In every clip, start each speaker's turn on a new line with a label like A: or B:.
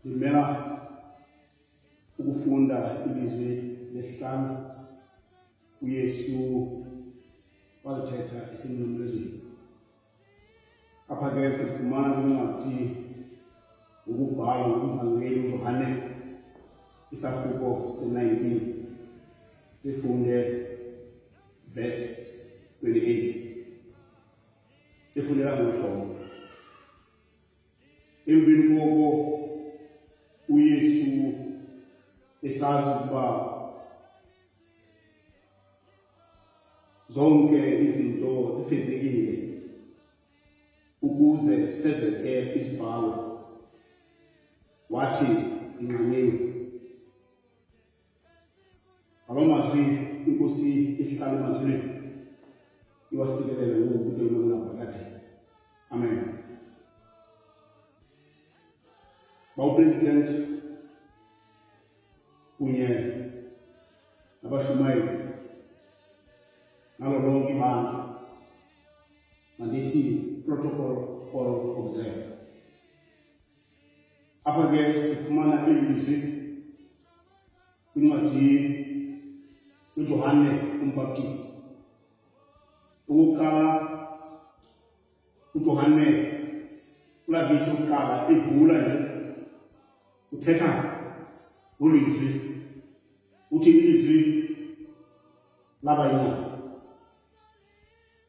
A: Ngimela ukufunda ilizwi lesihlanu uYesu walithetha esinqamlezweni. Apha ke sifumana kwincwadi ukubhala ngomvangeli uYohane isahluko se-19 sifunde verse 28 efundeka ngohlobo. Emveni koko uYesu esazi ukuba zonke izinto zifezekile ukuze sifezeke isibhalo, wathi Ndinxaniwe. Alo mazwi inkosi ihlala emazwini iwasikelela ngoku kude unonaphakade. Amen. Bawupresident kunye nabashumayeli nalo lonke ibandla, mandithi protocol all observe. Apha ke sifumana ilizwi kwincwadi uJohane uMbhaptizi. Okokuqala uJohane ulavisho kuqala evula nje uthetha ngolizwi, uthi ilizwi laba yinyama.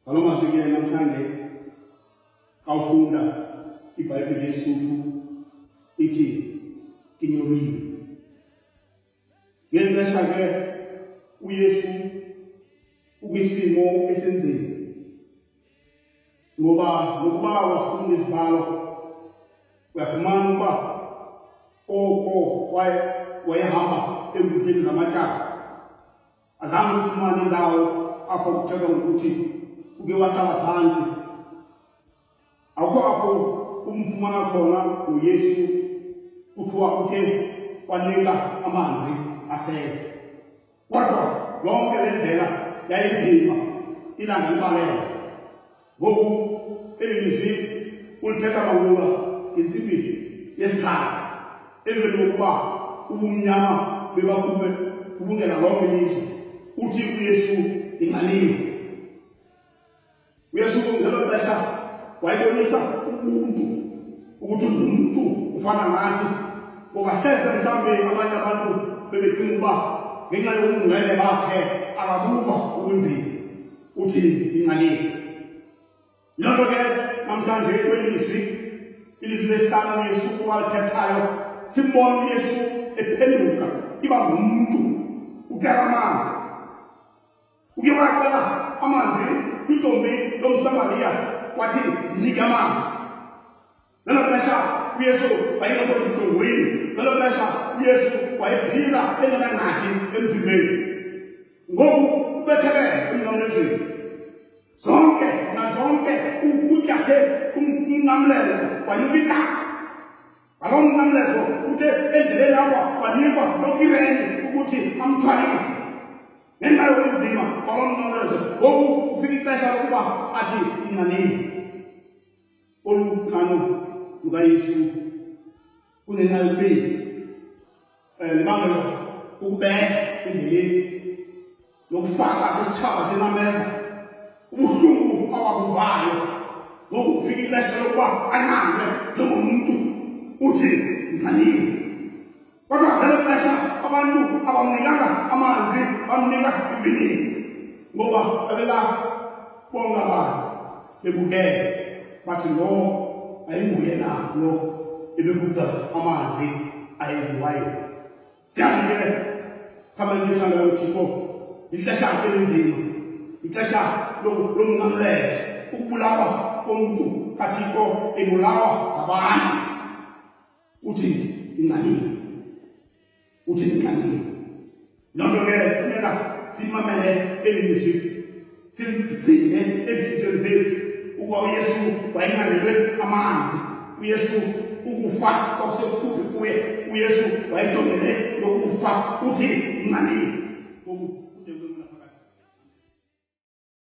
A: Ngalo mazwi ke namhlanje kawufunda iBhayibhile yesiSuthu ithi kinyorile. Ngeli xesha ke uYesu ukwisimo esenzima, ngoba nokuba wasifunda isibhalo uyafumana ukuba oko wayehamba enkundleni zamatyala azange ufumane indawo apho kuthethwa ngokuthi uke wahlala phantsi. Akukho apho umfumana khona uYesu kuthiwa uke wanika amanzi asele, kodwa yonke le ndlela yayinzima, ilanga libalele. Ngoku eli lizwi ulithetha malunga ngentsimbi yesithathu emveni kokuba ubumnyama bebakume ubungena lonke ilizwe. Uthi uYesu Ndinxaniwe. uYesu ngelo xesha wayibonisa ubuntu ukuthi ngumntu ufana nathi, ngoba hleze mhlawumbi abanye abantu bebecinga ukuba ngenxa yobungcwele bakhe akabuva ubunzima. Uthi Ndinxaniwe. Yiloo nto ke namhlanje kweli lizwi, ilizwi lesihlanu uYesu owalithethayo, simbona uYesu ephenduka iba ngumntu, ucela amanzi. Uke wacela amanzi kwintombi yomSamariya, wathi nika amanzi. Ngelo xesha uYesu wayengekho sebuhlungwini, ngelo xesha uYesu wayephila engenangxaki emzimbeni. Ngoku ubethelele emnqamlezweni, zonke nazonke utyathe umnqamlezo wanika icala. Ngaloo mnqamlezo uthe endleleni apha wanikwa nokireni ukuthi amthwalise ngenxa yobunzima kwaloo mnqamlezo. Ngoku ufika ixesha lokuba athi Ndinxaniwe. Olu qano lukaYesu kungenxa yokubeni libangelwa ukubetha endleleni nokufaka isitshaba senameka, ubuhlungu awabuvayo. Ngoku ufika ixesha lokuba anqandwe njengomntu, uthi Ndinxaniwe. Kodwa ngelo xesha abantu abamnikanga amanzi, bamnika ivinini, ngoba babela bonke abantu bebukele bathi lo ayinguye na lo ebekutsa amanzi ayenziwayo. Siyazi ke khamani ethandwa uThixo, ixesha elinzima, ixesha lomnqamlezo, ukubulawa komntu kaThixo ebulawa ngabantu. Uthi Ndinxaniwe. Uthi Ndinxaniwe. Loo nto ke funeka simamele eli lizwi, simgcine ezintliziyweni zethu ukuba uYesu wayenqandelwe amanzi. uyesu ukufa kwakusekufuphi kuye uyesu wayejongene nokufa uthi mnqandile ngoku